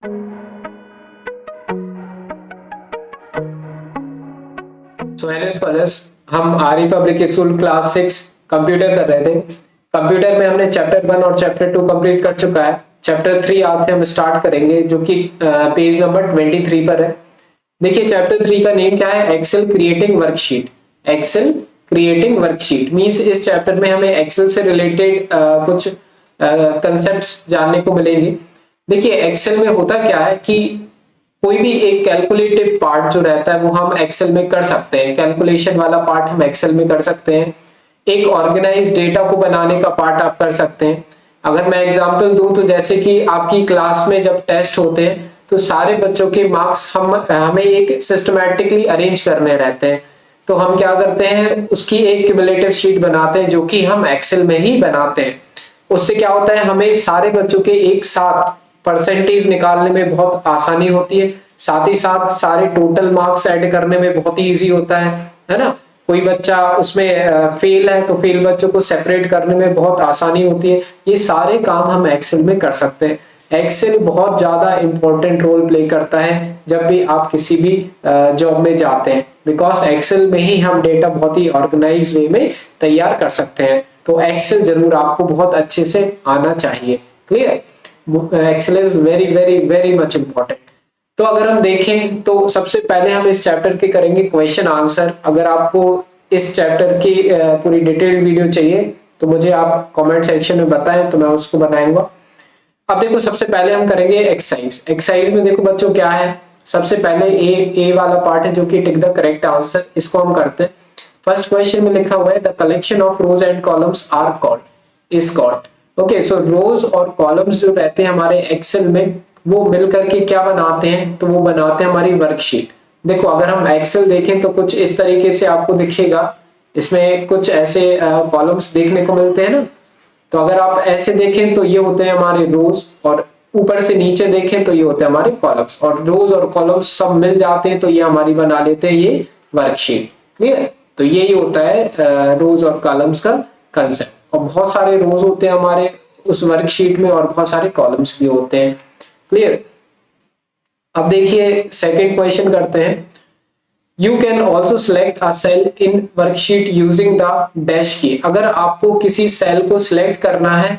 So hello scholars, हम आर्य public school class 6 computer कर रहे थे। कंप्यूटर में हमने चैप्टर 1 और चैप्टर 2 कंप्लीट कर चुका है। चैप्टर 3 आज से हम स्टार्ट करेंगे, जो कि पेज नंबर 23 पर है। देखिए चैप्टर 3 का नेम क्या है, Excel creating worksheet. Excel creating worksheet means इस चैप्टर में हमें एक्सेल से रिलेटेड कुछ कंसेप्ट्स जानने को मिलेंगे। देखिए एक्सेल में होता क्या है कि कोई भी एक कैलकुलेटिव पार्ट जो रहता है वो हम एक्सेल में कर सकते हैं। कैलकुलेशन वाला पार्ट हम एक्सेल में कर सकते हैं। एक ऑर्गेनाइज डेटा को बनाने का पार्ट आप कर सकते हैं। अगर मैं एग्जांपल दूं तो जैसे कि आपकी क्लास में जब टेस्ट होते हैं तो सारे बच्चों के मार्क्स हमें एक सिस्टमैटिकली अरेंज करने रहते हैं। तो हम क्या करते हैं, उसकी एक क्यूमुलेटिव शीट बनाते हैं, जो कि हम एक्सेल में ही बनाते हैं। उससे क्या होता है, हमें सारे बच्चों के एक साथ परसेंटेज निकालने में बहुत आसानी होती है। साथ ही साथ सारे टोटल मार्क्स ऐड करने में बहुत ही इजी होता है ना। कोई बच्चा उसमें फेल है तो फेल बच्चों को सेपरेट करने में बहुत आसानी होती है। ये सारे काम हम एक्सेल में कर सकते हैं। एक्सेल बहुत ज्यादा इंपॉर्टेंट रोल प्ले करता है जब भी आप किसी भी जॉब में जाते हैं, बिकॉज एक्सेल में ही हम डेटा बहुत ही ऑर्गेनाइज वे में तैयार कर सकते हैं। तो एक्सेल जरूर आपको बहुत अच्छे से आना चाहिए। Clear? Excel is very very very much important. तो अगर हम देखें तो सबसे पहले हम इस चैप्टर के करेंगे क्वेश्चन आंसर। अगर आपको इस चैप्टर की पूरी डिटेल्ड वीडियो चाहिए तो मुझे आप कमेंट सेक्शन में बताएं, तो मैं उसको बनाऊंगा। अब देखो सबसे पहले हम करेंगे एक्सरसाइज। एक्सरसाइज में देखो बच्चों क्या है, सबसे पहले ए वाला पार्ट है जो कि टिक द करेक्ट आंसर, इसको हम करते हैं। फर्स्ट क्वेश्चन में लिखा हुआ है the collection of rows and columns are called is called. Okay, so rows और कॉलम्स जो रहते हैं हमारे एक्सेल में वो मिलकर के क्या बनाते हैं, तो वो बनाते हैं हमारी वर्कशीट। देखो अगर हम एक्सेल देखें तो कुछ इस तरीके से आपको दिखेगा, इसमें कुछ ऐसे कॉलम्स देखने को मिलते हैं ना। तो अगर आप ऐसे देखें तो ये होते हैं हमारे रोज, और ऊपर से नीचे देखें तो ये होते हैं हमारे कॉलम्स, और रोज और कॉलम्स सब मिल जाते हैं तो ये हमारी बना लेते हैं ये वर्कशीट। क्लियर? तो यही होता है रोज और कॉलम्स का कंसेप्ट। और बहुत सारे रोज होते हैं हमारे उस वर्कशीट में और बहुत सारे कॉलम्स भी होते हैं। क्लियर? अब देखिए सेकंड क्वेश्चन करते हैं। You can also select a cell in worksheet using the dash key. अगर आपको किसी सेल को सिलेक्ट करना है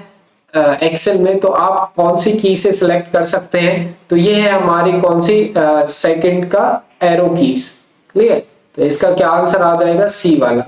एक्सेल में तो आप कौन सी की से सिलेक्ट कर सकते हैं, तो ये है हमारी कौन सी सेकंड का एरो कीज। क्लियर? तो इसका क्या आंसर आ जाएगा, सी वाला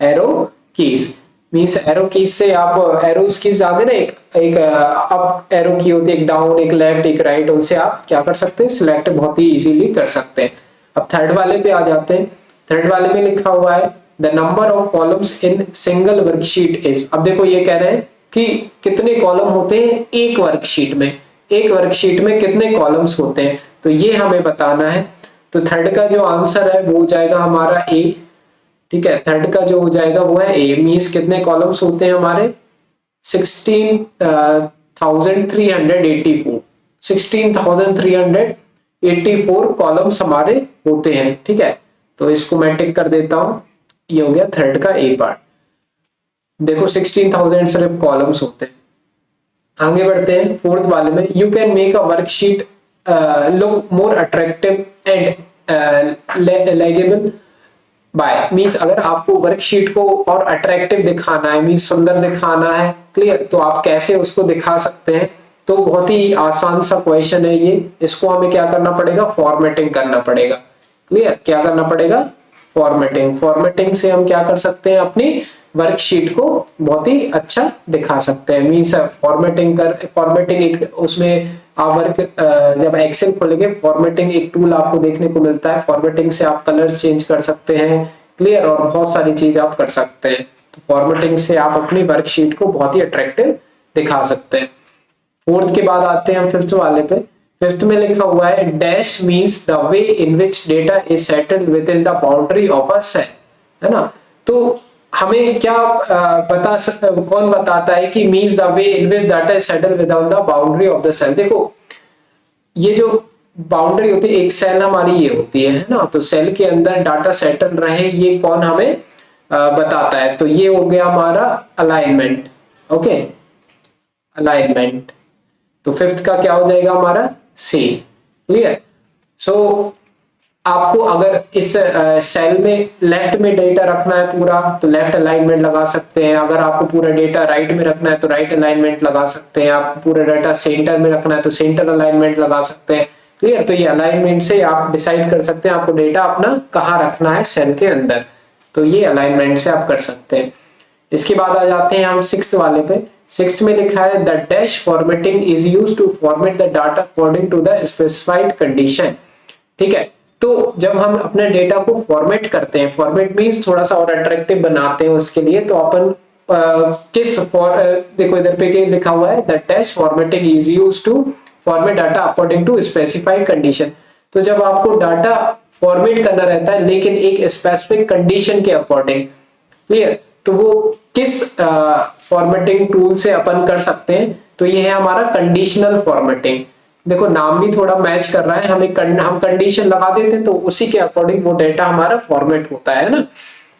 arrow keys. Means arrow keys से आप एरोस कीज आते ना, एक अप एरो की होती है, एक डाउन, एक लेफ्ट, एक राइट, उनसे आप क्या कर सकते हैं, सिलेक्ट बहुत ही इजीली कर सकते हैं। अब थर्ड वाले पे आ जाते हैं। थर्ड वाले में लिखा हुआ है the number of columns in single worksheet is. अब देखो ये कह रहे हैं कि कितने कॉलम होते हैं एक वर्कशीट में, एक वर्कशीट में कितने कॉलम्स होते हैं, तो ये हमें बताना है। तो थर्ड का जो आंसर है वो हो जाएगा हमारा ए। ठीक है, थर्ड का जो हो जाएगा वो है ए। मींस कितने कॉलम्स होते हैं हमारे 16,384 16,384 कॉलम्स हमारे होते हैं। ठीक है, तो इसको मैं टिक कर देता हूं, ये हो गया थर्ड का ए पार्ट। देखो 16,000 सिर्फ कॉलम्स होते हैं। आगे बढ़ते हैं फोर्थ वाले में। You can make a worksheet look more attractive and legible by. Means अगर आपको वर्कशीट को और अट्रैक्टिव दिखाना है, मींस सुंदर दिखाना है, क्लियर, तो आप कैसे उसको दिखा सकते हैं, तो बहुत ही आसान सा क्वेश्चन है ये। इसको हमें क्या करना पड़ेगा, फॉर्मेटिंग करना पड़ेगा। क्लियर? क्या करना पड़ेगा, फॉर्मेटिंग। फॉर्मेटिंग से हम क्या कर सकते हैं, अपनी वर्कशीट को बहुत ही अच्छा दिखा सकते हैं। मींस फॉर्मेटिंग एक उसमें आप वर्क जब एक्सेल खोलेंगे, फॉर्मेटिंग एक टूल आपको देखने को मिलता है। फॉर्मेटिंग से आप कलर्स चेंज कर सकते हैं, क्लियर, और बहुत सारी चीज आप कर सकते हैं। तो फॉर्मेटिंग से आप अपनी वर्कशीट को बहुत ही अट्रैक्टिव दिखा सकते हैं। फोर्थ के बाद आते हैं हम फिफ्थ वाले पे। फिफ्थ में लिखा हुआ है dash means the way in which data is settled within the boundary of a cell, है ना। तो हमें क्या कौन बताता है कि means the way in which data is settled within the boundary of the cell. देखो ये जो बाउंड्री होती है, एक सेल हमारी ये होती है ना, तो सेल के अंदर डाटा सेटल रहे, ये कौन हमें बताता है, तो ये हो गया हमारा अलाइनमेंट। Okay, alignment. तो फिफ्थ का क्या हो जाएगा हमारा सी। क्लियर? सो आपको अगर इस सेल में लेफ्ट में डेटा रखना है पूरा तो लेफ्ट अलाइनमेंट लगा सकते हैं, अगर आपको पूरा डेटा राइट में रखना है तो राइट अलाइनमेंट लगा सकते हैं, आपको पूरा डेटा सेंटर में रखना है तो सेंटर अलाइनमेंट लगा सकते हैं। क्लियर? तो ये अलाइनमेंट से आप डिसाइड कर सकते हैं आपको डेटा अपना कहाँ रखना है सेल के अंदर, तो ये अलाइनमेंट से आप कर सकते हैं। इसके बाद आ जाते हैं हम सिक्स्थ वाले पे। सिक्स्थ में लिखा है the dash formatting is used to format the data according to the specified condition. ठीक है, तो जब हम अपने डेटा को फॉर्मेट करते हैं, फॉर्मेट मींस थोड़ा सा और अट्रैक्टिव बनाते हैं उसके लिए, तो अपन देखो इधर पे क्या लिखा हुआ है, the dash formatting is used to format data according to specified condition. तो जब आपको डाटा फॉर्मेट करना रहता है लेकिन एक स्पेसिफिक कंडीशन के अकॉर्डिंग, क्लियर, तो वो किस फॉर्मेटिंग टूल से अपन कर सकते हैं, तो ये है हमारा कंडीशनल फॉर्मेटिंग। देखो नाम भी थोड़ा मैच कर रहा है, हम कंडीशन लगा देते हैं तो उसी के अकॉर्डिंग वो डेटा हमारा फॉर्मेट होता है ना,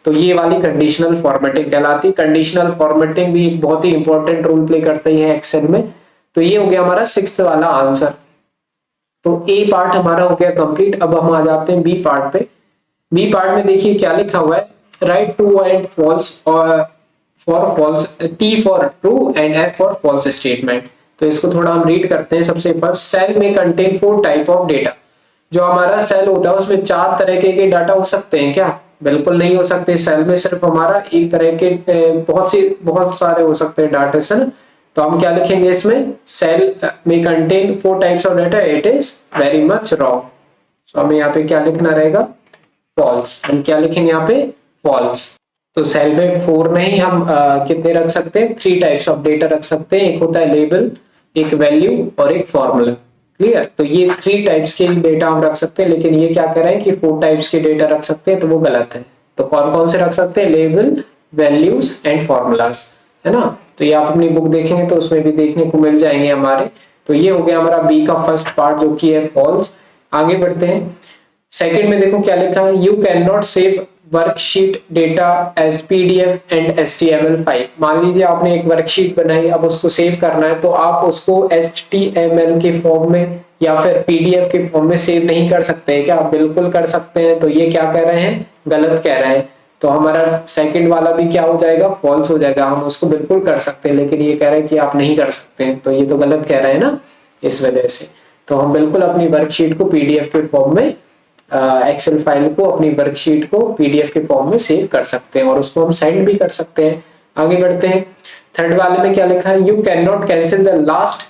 तो ये वाली कंडीशनल फॉर्मेटिंग कहलाती है। कंडीशनल फॉर्मेटिंग भी एक बहुत ही इंपॉर्टेंट रोल प्ले करती है एक्सेल में। तो ये हो गया हमारा सिक्स्थ वाला आंसर। तो ए पार्ट हमारा हो गया कंप्लीट। अब हम आ जाते हैं बी पार्ट पे। बी पार्ट में देखिए क्या लिखा हुआ है, राइट ट्रू एंड फॉल्स और for false, T for true and F for false statement. तो इसको थोड़ा हम रीड करते हैं। सबसे फर्स्ट, सेल में कंटेन 4 टाइप ऑफ डेटा। जो हमारा सेल होता है उसमें 4 तरह के डाटा हो सकते हैं क्या? बिल्कुल नहीं हो सकते। सेल में सिर्फ हमारा एक तरह के बहुत सारे हो सकते हैं डाटा से ना। तो हम क्या लिखेंगे इसमें, सेल में content 4 types of data, it is very much wrong. तो हमें यहाँ पे क्या लिखना रहेगा, फॉल्स। हम क्या लिखेंगे यहाँ पे, फॉल्स। तो सेल में 4 नहीं, हम कितने रख सकते हैं, 3 टाइप्स ऑफ डेटा रख सकते हैं। एक होता है लेबल, एक वैल्यू और एक फॉर्मूला। क्लियर? तो ये 3 टाइप्स के डेटा हम रख सकते हैं, लेकिन ये क्या कह रहे हैं कि 4 टाइप्स के डेटा रख सकते हैं, तो वो गलत है। तो कौन कौन से रख सकते हैं, लेबल, वैल्यूज एंड फॉर्मूलाज, है ना। तो ये आप अपनी बुक देखेंगे तो उसमें भी देखने को मिल जाएंगे हमारे। तो ये हो गया हमारा बी का फर्स्ट पार्ट जो कि है फॉल्स। आगे बढ़ते हैं। सेकंड में देखो क्या लिखा है, you can not save worksheet data as PDF and HTML file. मान लीजिए आपने एक वर्कशीट बनाई, अब उसको सेव करना है, तो आप उसको एचटीएमएल के फॉर्म में या फिर पीडीएफ के फॉर्म में सेव नहीं कर सकते हैं क्या? बिल्कुल कर सकते हैं। तो ये क्या कह रहे हैं, गलत कह रहे हैं। तो हमारा सेकंड वाला भी क्या हो जाएगा, फॉल्स हो जाएगा। हम उसको बिल्कुल कर सकते हैं, लेकिन ये कह रहे हैं कि आप नहीं कर सकते हैं, तो ये तो गलत कह रहे हैं ना, इस वजह से। तो हम बिल्कुल अपनी वर्कशीट को पीडीएफ के फॉर्म में, एक्सेल फाइल को, अपनी वर्कशीट को पीडीएफ के फॉर्म में सेव कर सकते हैं और उसको हम सेंड भी कर सकते हैं। आगे बढ़ते हैं। थर्ड वाले में क्या लिखा है, you can not cancel the last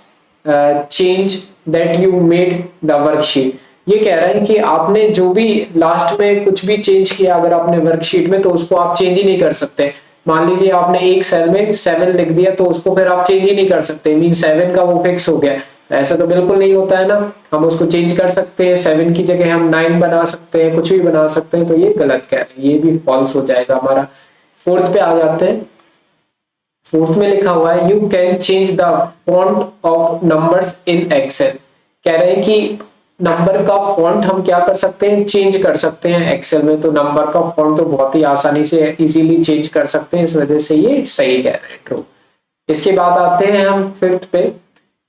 change that you made the worksheet. ये कह रहा है कि आपने जो भी लास्ट में कुछ भी चेंज किया अगर आपने वर्कशीट में, तो उसको आप चेंज ही नहीं कर सकते। मान लीजिए आपने एक सेल में 7 लिख दिया, तो उसको फिर आप चेंज ही नहीं कर सकते, मीन 7 का वो फिक्स हो गया। ऐसा तो बिल्कुल नहीं होता है ना, हम उसको चेंज कर सकते हैं। 7 की जगह हम 9 बना सकते हैं, कुछ भी बना सकते हैं। तो ये गलत कह रहे हैं, ये भी फॉल्स हो जाएगा हमारा। फोर्थ पे आ जाते हैं। फोर्थ में लिखा हुआ है, you can change the font of numbers in Excel. कह रहे हैं कि नंबर का फॉन्ट हम क्या कर सकते हैं, चेंज कर सकते हैं एक्सेल में। तो नंबर का फॉन्ट तो बहुत ही आसानी से इजीली चेंज कर सकते हैं, इस वजह से ये सही कह रहे हैं, ट्रू। इसके बाद आते हैं हम फिफ्थ पे,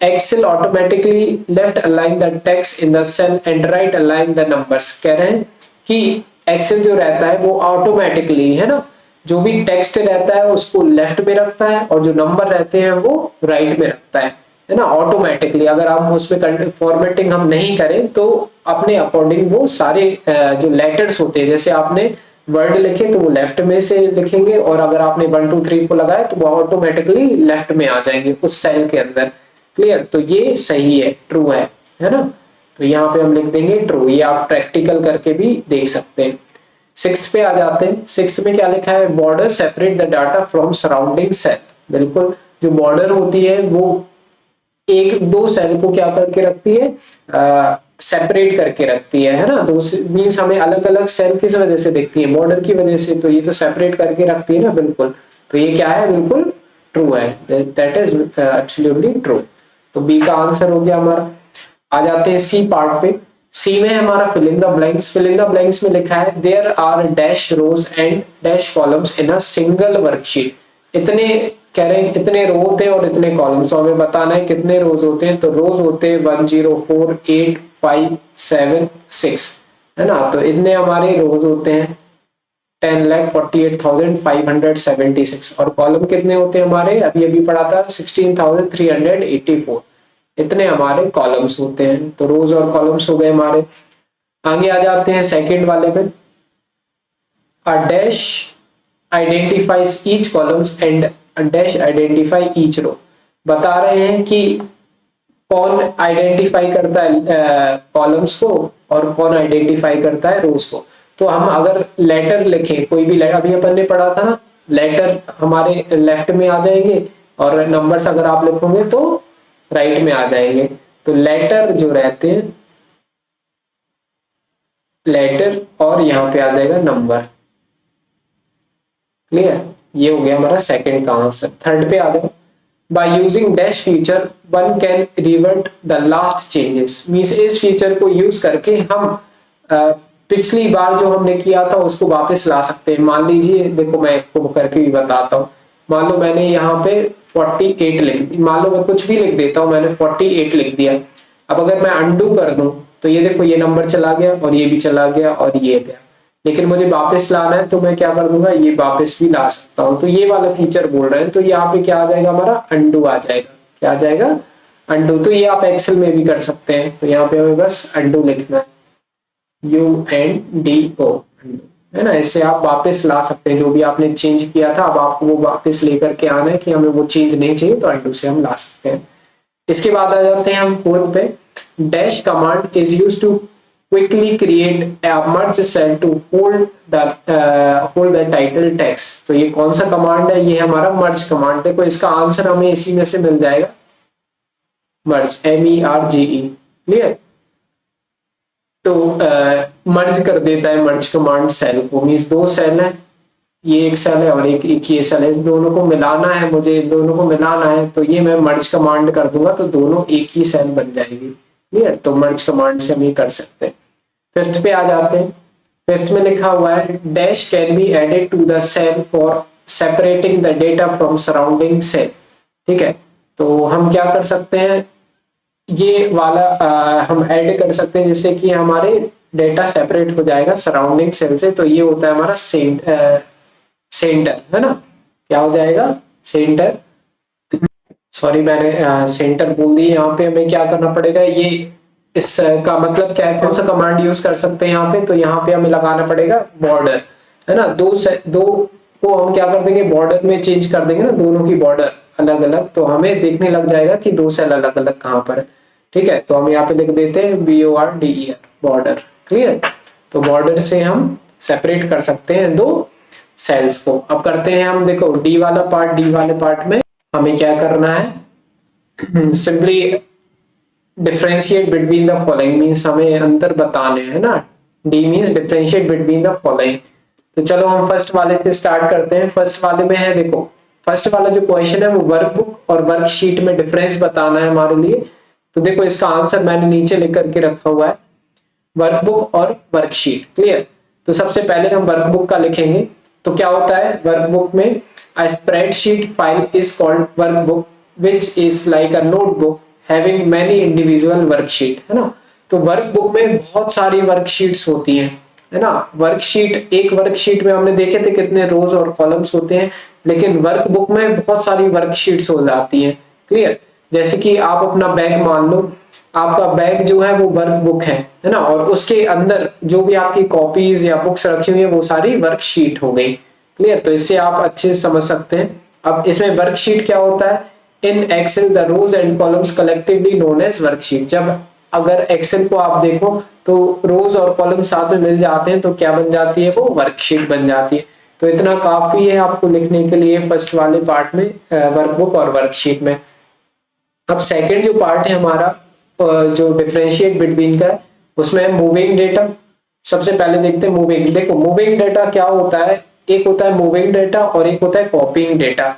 Excel automatically left align the text in the cell and right align the numbers. कह रहे हैं कि एक्सेल जो रहता है वो ऑटोमेटिकली, है ना, जो भी टेक्स्ट रहता है उसको लेफ्ट में रखता है और जो नंबर रहते हैं वो राइट में रखता है ना, ऑटोमेटिकली। अगर हम उसमें फॉर्मेटिंग हम नहीं करें तो अपने अकॉर्डिंग वो सारे जो लेटर्स होते हैं, जैसे आपने वर्ड लिखे तो वो लेफ्ट में से लिखेंगे, और अगर आपने 1 2 3 को लगाया तो वो ऑटोमेटिकली लेफ्ट में आ जाएंगे उस सेल के अंदर। क्लियर? तो ये सही है, ट्रू है ना। तो यहाँ पे हम लिख देंगे ट्रू। ये आप प्रैक्टिकल करके भी देख सकते हैं। सिक्स्थ पे आ जाते हैं। सिक्स्थ में क्या लिखा है, border separate the data from surrounding cell. बिल्कुल, जो बॉर्डर होती है वो 1-2 सेल को क्या करके रखती है, सेपरेट करके रखती है ना। दो मीन्स हमें अलग अलग सेल किस वजह से दिखती है, बॉर्डर की वजह से। तो ये तो सेपरेट करके रखती है ना, बिल्कुल। तो ये क्या है, बिल्कुल ट्रू है, दैट इज एब्सोल्युटली ट्रू। तो बी का आंसर हो गया हमारा। आ जाते हैं सी पार्ट पे। सी में हमारा fill in the blanks. Fill in the blanks में लिखा है, there are dash rows and dash columns in a single worksheet. इतने कह रहे हैं इतने रो होते हैं और इतने कॉलम्स, तो हमें बताना है कितने रोज होते हैं। तो रोज होते हैं 104,857,6 है ना, तो इतने हमारे रोज होते हैं 10,48,576 और कॉलम कितने होते हैं हमारे, अभी अभी पढ़ा था 16,384, इतने हमारे कॉलम्स होते हैं। तो रोज और कॉलम्स हो गए हमारे। आगे आ जाते हैं सेकंड वाले पे। A dash identifies each columns and a dash identify each row. बता रहे हैं कि कौन आइडेंटिफाई करता है कॉलम्स को और कौन आइडेंटिफाई करता है रोज को। तो हम अगर लेटर लिखें, कोई भी लेटर, अभी अपन ने पढ़ा था ना, लेटर हमारे लेफ्ट में आ जाएंगे और नंबर्स अगर आप लिखोगे तो राइट में आ जाएंगे। तो लेटर जो रहते हैं, लेटर और यहाँ पे आ जाएगा नंबर। क्लियर, ये हो गया हमारा सेकंड का आंसर। थर्ड पे आ जाओ। By using dash feature, one can revert the last changes. Means इस फीचर को यूज करके हम पिछली बार जो हमने किया था उसको वापस ला सकते हैं। मान लीजिए, देखो मैं आपको करके भी बताता हूँ। मान लो मैंने यहाँ पे 48 लिख, मान लो मैं कुछ भी लिख देता हूँ, मैंने 48 लिख दिया। अब अगर मैं अंडू कर दूं तो ये देखो ये नंबर चला गया और ये भी चला गया और ये गया, लेकिन मुझे वापस लाना है तो मैं क्या कर दूंगा, ये वापस भी ला सकता हूँ। तो ये वाला फीचर बोल रहे हैं। तो यहाँ पे क्या आ जाएगा हमारा, अंडू आ जाएगा। क्या आ जाएगा, अंडू। तो ये आप एक्सेल में भी कर सकते हैं। तो यहाँ पे हमें बस अंडू लिखना है, UNDO, अंडू, है ना। इससे आप वापस ला सकते हैं जो भी आपने चेंज किया था, अब आपको वो वापस लेकर के आना है कि हमें वो चेंज नहीं चाहिए, तो अंडू से हम ला सकते हैं। इसके बाद आ जाते हैं हम फोर्थ पे। Dash command is used to quickly create a merge cell to hold the title text। तो ये कौन सा कमांड है, ये हमारा merge कमांड। देखो इसका आंसर हमें इसी में से मिल जाएगा, merge, MERGE। क्लियर, तो मर्ज कर देता है merge कमांड सेल को। मीन्स दो सेल है, ये एक सेल है और एक ये सेल है, दोनों को मिलाना है मुझे, दोनों को मिलाना है। तो ये मैं merge कमांड कर दूंगा तो दोनों एक ही सेल बन जाएगी। क्लियर, तो merge कमांड से हम ये कर सकते हैं। फिफ्थ पे आ जाते हैं। फिफ्थ में लिखा हुआ है dash can be added to the cell for separating the data from surrounding cell. ठीक है, तो हम क्या कर सकते हैं, ये वाला हम ऐड कर सकते हैं जिससे कि हमारे डेटा सेपरेट हो जाएगा सराउंडिंग सेल से। तो ये होता है हमारा सेंटर, है ना। क्या हो जाएगा, सेंटर। सॉरी मैंने सेंटर बोल दी। यहाँ पे हमें क्या करना पड़ेगा, ये इसका मतलब क्या है, कौन सा कमांड यूज कर सकते हैं यहाँ पे। तो यहाँ पे हमें लगाना पड़ेगा बॉर्डर, है ना। दो को हम क्या कर देंगे, बॉर्डर में चेंज कर देंगे ना, दोनों की बॉर्डर अलग अलग, तो हमें देखने लग जाएगा कि दो सेल अलग अलग कहाँ पर है। ठीक है, तो हम यहाँ पे लिख देते हैं BORDER, बॉर्डर। क्लियर, तो बॉर्डर से हम सेपरेट कर सकते हैं दो सेल्स को। अब करते हैं हम, देखो डी वाला पार्ट में हमें क्या करना है, simply differentiate between the following. Means हमें अंतर बताने हैं ना, D means differentiate between the following. तो चलो हम फर्स्ट वाले से स्टार्ट करते हैं। फर्स्ट वाले में है, देखो फर्स्ट वाला जो क्वेश्चन है वो वर्कबुक और वर्कशीट में डिफरेंस बताना है हमारे लिए। तो देखो इसका आंसर मैंने नीचे लिख करके रखा हुआ है, वर्कबुक और वर्कशीट। क्लियर, तो सबसे पहले हम वर्कबुक का लिखेंगे। तो क्या होता है वर्कबुक में, a spreadsheet file is called workbook which is like a notebook having many individual worksheet, है ना। तो वर्कबुक में बहुत सारी वर्कशीट्स होती हैं, है ना। वर्कशीट, एक वर्कशीट में हमने देखे थे कितने रोज और कॉलम्स होते हैं, लेकिन वर्कबुक में बहुत सारी वर्कशीट्स हो जाती हैं। क्लियर, जैसे कि आप अपना बैग मान लो, आपका बैग जो है वो वर्कबुक है ना, और उसके अंदर जो भी आपकी कॉपीज या बुक्स रखी हुई है वो सारी वर्कशीट हो गई। क्लियर, तो इससे आप अच्छे से समझ सकते हैं। अब इसमें वर्कशीट क्या होता है, in Excel the rows and columns collectively known as worksheet. जब अगर एक्सेल को आप देखो तो रोज और कॉलम साथ में मिल जाते हैं तो क्या बन जाती है, वो वर्कशीट बन जाती है। तो इतना काफी है आपको लिखने के लिए फर्स्ट वाले पार्ट में, वर्कबुक और वर्कशीट में। अब सेकंड जो पार्ट है हमारा जो डिफरेंशिएट बिटवीन का है, उसमें मूविंग डेटा। सबसे पहले देखते हैं मूविंग। देखो मूविंग डेटा क्या होता है, एक होता है मूविंग डेटा और एक होता है कॉपिंग डेटा।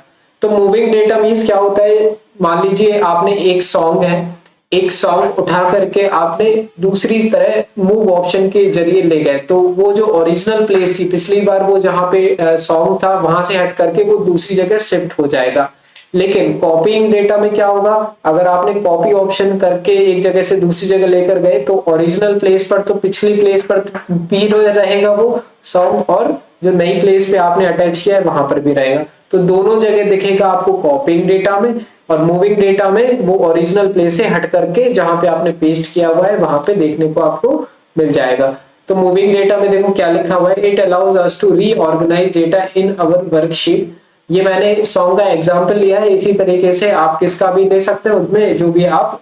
तो मूविंग डेटा मीन्स क्या होता है, मान लीजिए आपने एक सॉन्ग है, एक सॉन्ग उठा करके आपने दूसरी तरह मूव ऑप्शन के जरिए ले गए, तो वो जो ओरिजिनल प्लेस थी पिछली बार, वो जहाँ पे सॉन्ग था वहां से हट करके वो दूसरी जगह शिफ्ट हो जाएगा। लेकिन कॉपीइंग डेटा में क्या होगा, अगर आपने कॉपी ऑप्शन करके एक जगह से दूसरी जगह लेकर गए तो ओरिजिनल प्लेस पर तो पिछली प्लेस पर भी रहेगा वो सॉन्ग, और जो नई प्लेस पे आपने अटैच किया है वहां पर भी रहेगा। तो दोनों जगह दिखेगा आपको कॉपीइंग डेटा में, और मूविंग डेटा में वो ओरिजिनल प्लेस से हट करके जहां पे आपने पेस्ट किया हुआ है वहां पे देखने को आपको मिल जाएगा। तो मूविंग डेटा में देखो क्या लिखा हुआ है, it allows us to reorganize data in our worksheet. ये मैंने सॉन्ग का एग्जांपल लिया है, इसी तरीके से आप किसका भी ले सकते हैं, उसमें जो भी आप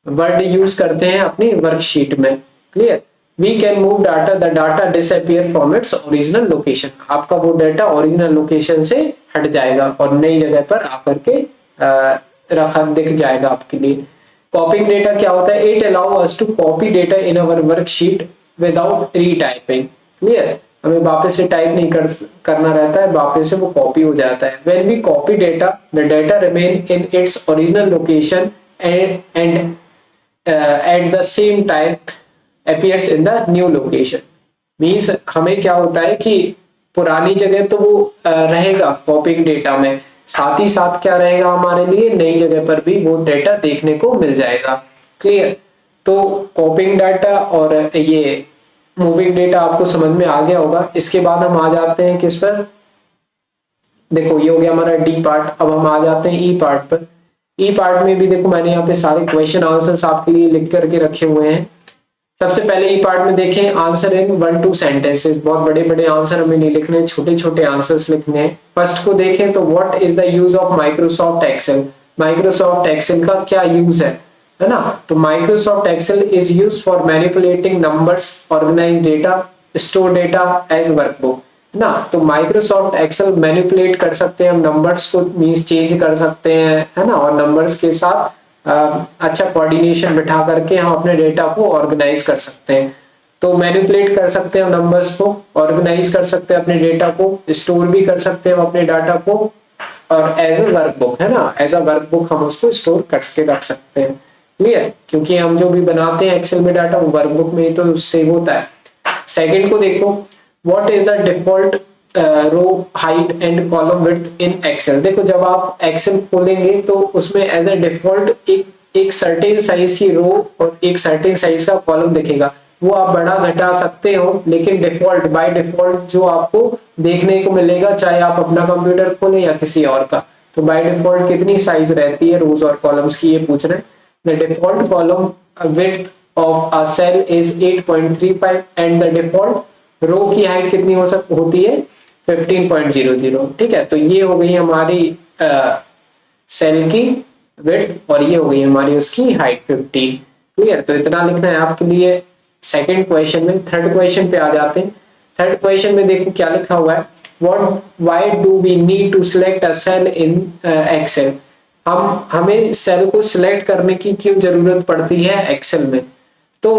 वर्ड यूज करते हैं अपनी वर्कशीट में। Clear, we can move data, the data disappear from its original location. आपका वो डाटा ओरिजिनल लोकेशन से हट जाएगा और नई जगह पर आकर के रखा दिख जाएगा आपके लिए। कॉपिंग डेटा क्या होता है, it allow us to copy data in our worksheet without retyping. Clear, हमें वापस से टाइप नहीं करना रहता है, वापस से वो कॉपी हो जाता है। When we copy data, the data remain in its original location and at the same time appears in the new location. Means हमें क्या होता है कि पुरानी जगह तो वो रहेगा कॉपिंग डेटा में, साथ ही साथ क्या रहेगा हमारे लिए, नई जगह पर भी वो डेटा देखने को मिल जाएगा। क्लियर, तो कॉपिंग डाटा और ये मूविंग डेटा आपको समझ में आ गया होगा। इसके बाद हम आ जाते हैं किस पर, देखो ये हो गया हमारा डी पार्ट। अब हम आ जाते हैं ई पार्ट पर। ई पार्ट में भी देखो मैंने यहाँ पे सारे क्वेश्चन आंसर्स आपके लिए लिख करके रखे हुए हैं। सबसे पहले ई पार्ट में देखें, आंसर इन 1-2 सेंटेंसेस। बहुत बड़े बड़े आंसर हमें नहीं लिखने, छोटे छोटे आंसर्स लिखने हैं। फर्स्ट को देखें तो what is the use of Microsoft Excel. Microsoft Excel का क्या यूज है ना। तो Microsoft Excel is use for manipulating numbers, organise data, store data as workbook ना। तो माइक्रोसॉफ्ट एक्सेल मैनिपुलेट कर सकते हैं हम नंबर्स को, मींस चेंज कर सकते हैं, है ना, और नंबर्स के साथ अच्छा कोऑर्डिनेशन बिठा करके हम अपने डेटा को ऑर्गेनाइज कर सकते हैं। तो मैनिपुलेट कर सकते हैं नंबर्स को, ऑर्गेनाइज कर सकते हैं अपने डेटा को, स्टोर भी कर सकते हैं अपने डाटा को, और एज ए वर्कबुक, है ना, एज अ वर्कबुक हम उसको स्टोर करके रख सकते हैं। क्लियर, क्योंकि हम जो भी बनाते हैं एक्सेल में डाटा वो वर्कबुक में ही तो सेव होता है। सेकंड को देखो, what is the default row height and column width in Excel. देखो जब आप एक्सेल खोलेंगे तो उसमें एज ए डिफॉल्ट एक सर्टेन साइज की रो और एक सर्टेन साइज का कॉलम दिखेगा। वो आप बड़ा घटा सकते हो, लेकिन डिफॉल्ट बाय डिफॉल्ट जो आपको देखने को मिलेगा, चाहे आप अपना कंप्यूटर खोलें या किसी और का, तो बाय डिफॉल्ट कितनी साइज रहती है रोज और कॉलम्स की, ये पूछ रहे हैं। The default column width of a cell is 8.35 and the default row की हाइट कितनी होती है 15.00। ठीक है, तो ये हो गई हमारी सेल की विड्थ और ये हो गई हमारी उसकी हाइट 15। क्लियर, तो इतना लिखना है आपके लिए सेकंड क्वेश्चन में। थर्ड क्वेश्चन पे आ जाते हैं। थर्ड क्वेश्चन में देखो क्या लिखा हुआ है, why do we need to select a cell in Excel. हमें सेल को सिलेक्ट करने की क्यों जरूरत पड़ती है एक्सेल में। तो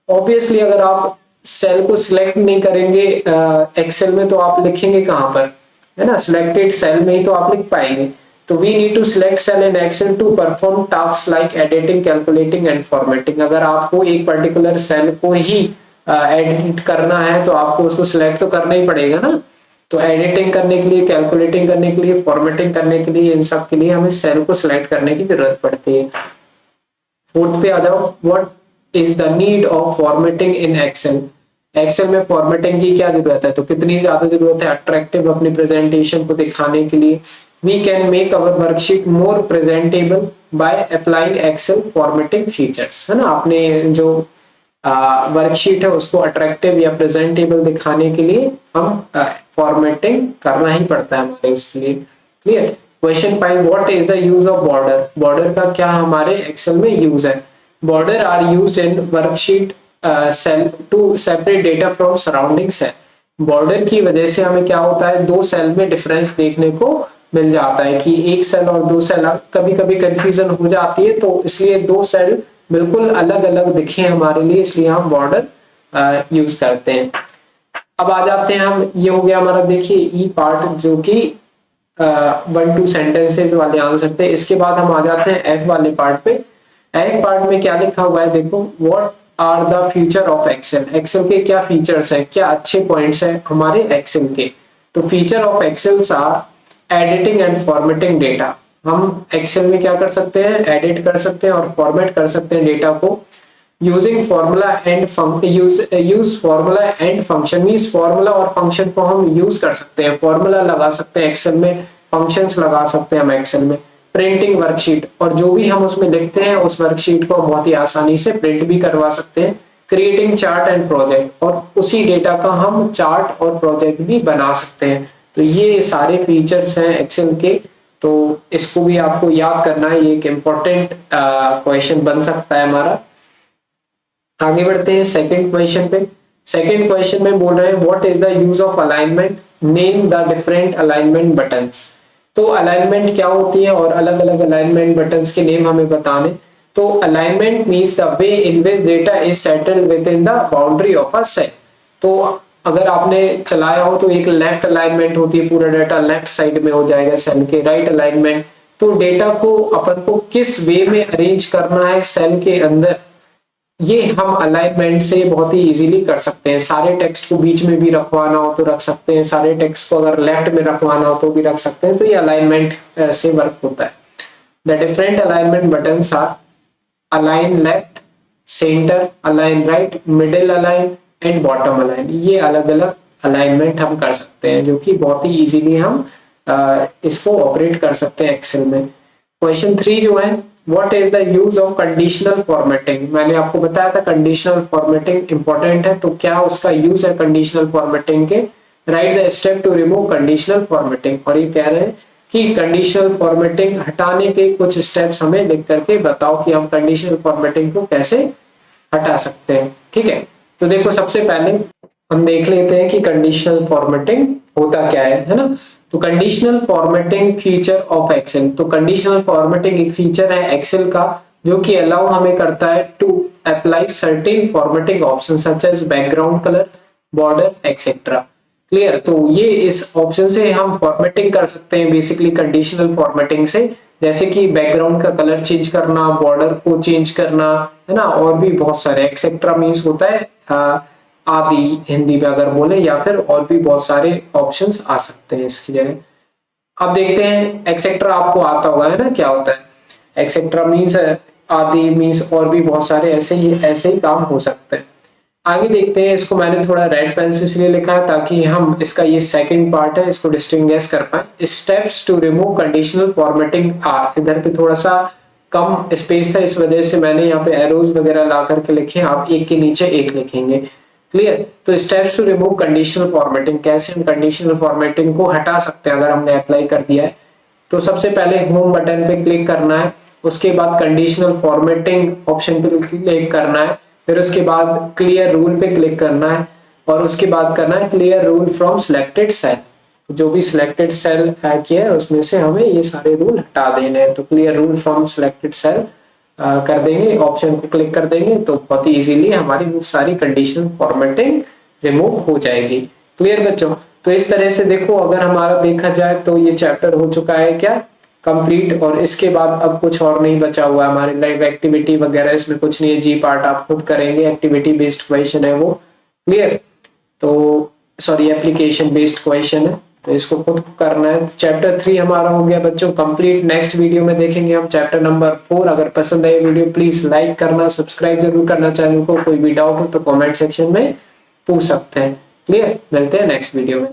ऑब्वियसली अगर आप सेल को सिलेक्ट नहीं करेंगे एक्सेल में तो आप लिखेंगे कहां पर, है ना, सिलेक्टेड सेल में ही तो आप लिख पाएंगे। तो we need to select cell in Excel to perform task like editing, calculating and formatting. अगर आपको एक पर्टिकुलर सेल को ही एडिट करना है तो आपको उसको सिलेक्ट तो करना ही पड़ेगा ना। तो एडिटिंग करने के लिए, कैलकुलेटिंग करने के लिए, फॉर्मेटिंग करने के लिए, इन सब के लिए हमें सेल को सिलेक्ट करने की जरूरत पड़ती है। फोर्थ पे आ जाओ, what is the need of formatting in Excel. Excel में फॉर्मेटिंग की क्या जरूरत है, तो कितनी ज्यादा जरूरत है अट्रैक्टिव अपनी प्रेजेंटेशन को दिखाने के लिए। We can make our worksheet more presentable by applying Excel formatting features, है ना। अपने जो वर्कशीट है उसको अट्रैक्टिव या प्रेजेंटेबल दिखाने के लिए हम फॉर्मेटिंग करना ही पड़ता है हमारे उसके लिए। Clear. Question 5, what is the use of border. Border का क्या हमारे एक्सेल में यूज है। Border are used in worksheet cell to separate data from surrounding cell. Border की वजह से हमें क्या होता है, दो सेल में डिफरेंस देखने को मिल जाता है कि एक सेल और दो सेल, कभी कभी कंफ्यूजन हो जाती है, तो इसलिए दो सेल बिल्कुल अलग अलग दिखे हमारे लिए, इसलिए हम बॉर्डर यूज करते हैं। अब आ जाते हैं हम, ये हो गया हमारा देखिए ई पार्ट जो कि 1-2 सेंटेंसेस वाले आंसर थे। इसके बाद हम आ जाते हैं एफ वाले पार्ट पे। एफ पार्ट में क्या लिखा हुआ है देखो, what are the feature of Excel. Excel के क्या फीचर्स हैं, क्या अच्छे पॉइंट्स हैं हमारे एक्सेल के। तो feature of Excel are editing and formatting data. हम एक्सेल में क्या कर सकते हैं, एडिट कर सकते हैं और फॉर्मेट कर सकते हैं डेटा को using formula and use formula and function. Means formula और फंक्शन को हम यूज कर सकते हैं, फॉर्मूला लगा सकते हैं एक्सेल में, फंक्शंस लगा सकते हैं हम एक्सेल में। प्रिंटिंग वर्कशीट, और जो भी हम उसमें लिखते हैं उस वर्कशीट को बहुत ही आसानी से प्रिंट भी करवा सकते हैं। क्रिएटिंग चार्ट एंड प्रोजेक्ट, और उसी डेटा का हम चार्ट और प्रोजेक्ट भी बना सकते हैं। तो ये सारे फीचर्स हैं एक्सेल के, तो इसको भी आपको याद करना है, ये एक इम्पोर्टेंट क्वेश्चन बन सकता है हमारा। आगे बढ़ते हैं सेकंड क्वेश्चन पे। सेकंड क्वेश्चन में बोल रहे हैं what is the use of alignment, name the different alignment buttons. तो अलाइनमेंट क्या होती है और अलग अलग अलाइनमेंट बटन्स के नेम हमें बताने। तो alignment means the way in which data is settled within the boundary of a cell. तो अगर आपने चलाया हो तो एक लेफ्ट अलाइनमेंट होती है, पूरा डेटा लेफ्ट साइड में हो जाएगा सेल के। राइट अलाइनमेंट, तो डेटा को अपन को किस वे में अरेंज करना है सेल के अंदर, ये हम अलाइनमेंट से बहुत ही इजीली कर सकते हैं। सारे टेक्स्ट को बीच में भी रखवाना हो तो रख सकते हैं, सारे टेक्स्ट को अगर लेफ्ट में रखवाना हो तो भी रख सकते हैं। तो ये अलाइनमेंट से वर्क होता है। The different alignment buttons are align left, centre, align right, middle align and bottom align. ये अलग अलग अलाइनमेंट हम कर सकते हैं, जो कि बहुत ही इजीली हम इसको ऑपरेट कर सकते हैं एक्सेल में। क्वेश्चन 3 जो है, What is the use of conditional formatting? मैंने आपको बताया था कंडीशनल फॉर्मेटिंग इंपॉर्टेंट है, तो क्या उसका यूज है कंडीशनल फॉर्मेटिंग के। Write the step to remove conditional formatting, और ये कह रहे हैं कि कंडीशनल फॉर्मेटिंग हटाने के कुछ स्टेप्स हमें लिख करके बताओ कि हम कंडीशनल फॉर्मेटिंग को कैसे हटा सकते हैं। ठीक है, तो देखो सबसे पहले हम देख लेते हैं कि कंडीशनल फॉर्मेटिंग होता क्या है ना। तो conditional formatting feature of Excel, तो कंडीशनल फॉर्मेटिंग एक फीचर है एक्सेल का जो कि अलाउ हमें करता है to apply certain formatting option such as background colour, border etcetera. Clear, तो ये इस ऑप्शन से हम फॉर्मेटिंग कर सकते हैं बेसिकली कंडीशनल फॉर्मेटिंग से, जैसे कि बैकग्राउंड का कलर चेंज करना, बॉर्डर को चेंज करना, है ना, और भी बहुत सारे। एक्सेट्रा मीन्स होता है आदि हिंदी में अगर बोले, या फिर और भी बहुत सारे ऑप्शंस आ सकते हैं इसकी जगह। अब देखते हैं एक्सेट्रा, आपको आता होगा है ना क्या होता है। एक्सेट्रा मीन्स आदि मीन्स और भी बहुत सारे ऐसे ही काम हो सकते हैं। आगे देखते हैं, इसको मैंने थोड़ा रेड पेन से इसलिए लिखा है ताकि हम इसका ये सेकंड पार्ट है इसको डिस्टिंग्विश कर पाए। Steps to remove conditional formatting are, इधर पे थोड़ा सा कम स्पेस था, इस वजह से मैंने यहाँ पे एरोज वगैरह ला करके लिखे, आप एक के नीचे एक लिखेंगे। क्लियर, तो steps to remove conditional formatting, कैसे हम कंडीशनल फॉर्मेटिंग को हटा सकते हैं अगर हमने अप्लाई कर दिया है। तो सबसे पहले होम बटन पे क्लिक करना है, उसके बाद कंडीशनल फॉर्मेटिंग ऑप्शन पे क्लिक करना है, फिर उसके बाद क्लियर रूल पे क्लिक करना है, और उसके बाद करना है clear rule from selected cell. जो भी सिलेक्टेड सेल किया है उसमें से हमें ये सारे रूल हटा देने हैं। तो clear rule from selected cell कर देंगे, ऑप्शन को क्लिक कर देंगे, तो बहुत ही इजीली हमारी वो सारी कंडीशनल फॉर्मेटिंग रिमूव हो जाएगी। क्लियर बच्चों, तो इस तरह से देखो अगर हमारा देखा जाए तो ये चैप्टर हो चुका है क्या कंप्लीट, और इसके बाद अब कुछ और नहीं बचा हुआ है हमारे लाइव एक्टिविटी वगैरह, इसमें कुछ नहीं है। जी पार्ट आप खुद करेंगे, एक्टिविटी बेस्ड क्वेश्चन है वो। क्लियर, तो सॉरी एप्लीकेशन बेस्ड क्वेश्चन है, तो इसको खुद करना है। चैप्टर 3 हमारा हो गया बच्चों कंप्लीट। नेक्स्ट वीडियो में देखेंगे हम चैप्टर नंबर 4। अगर पसंद आए वीडियो प्लीज लाइक करना, सब्सक्राइब जरूर करना चैनल को। कोई भी डाउट हो तो कमेंट सेक्शन में पूछ सकते हैं। क्लियर, मिलते हैं नेक्स्ट वीडियो में।